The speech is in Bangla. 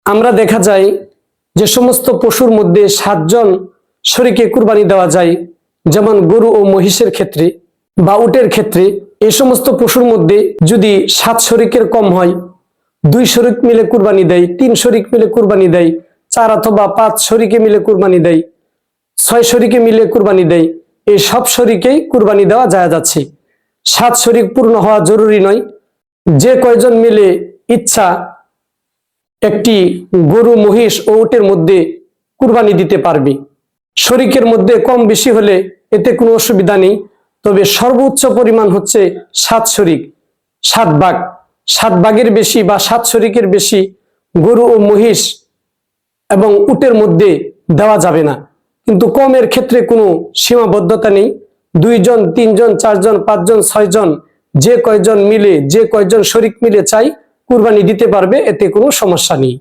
আমরা দেখা যায় যে সমস্ত পশুর মধ্যে 7 জন শরীকে কুরবানি দেওয়া যায়, যেমন গরু ও মহিষের ক্ষেত্রে বা উটের ক্ষেত্রে। এই সমস্ত পশুর মধ্যে যদি 7 শরীকের কম হয়, 2 শরীক মিলে কুরবানি দেয়, 3 শরীক মিলে কুরবানি দেয়, 4 অথবা 5 শরীকে মিলে কুরবানি দেয়, 6 শরীকে মিলে কুরবানি দেয়, এই সব শরীকেই কুরবানি দেওয়া যায় যাচ্ছে। 7 শরীক পূর্ণ হওয়া জরুরি নয়। যে কয়জন মিলে ইচ্ছা একটি গরু, মহিষ ও উটের মধ্যে কুরবানি দিতে পারবে। শরীকের মধ্যে কম বেশি হলে এতে কোনো অসুবিধা নেই, তবে সর্বোচ্চ পরিমাণ হচ্ছে 7 শরীক, 7 ভাগ। 7 ভাগের বেশি বা 7 শরীকের বেশি গরু ও মহিষ এবং উটের মধ্যে দেওয়া যাবে না। কিন্তু কমের ক্ষেত্রে কোনো সীমাবদ্ধতা নেই। 2 জন, 3 জন, 4 জন, 5 জন, 6 জন, যে কয়জন মিলে, যে কয়জন শরীক মিলে চাই কুরবানি দিতে পারবে, এতে কোনো সমস্যা নেই।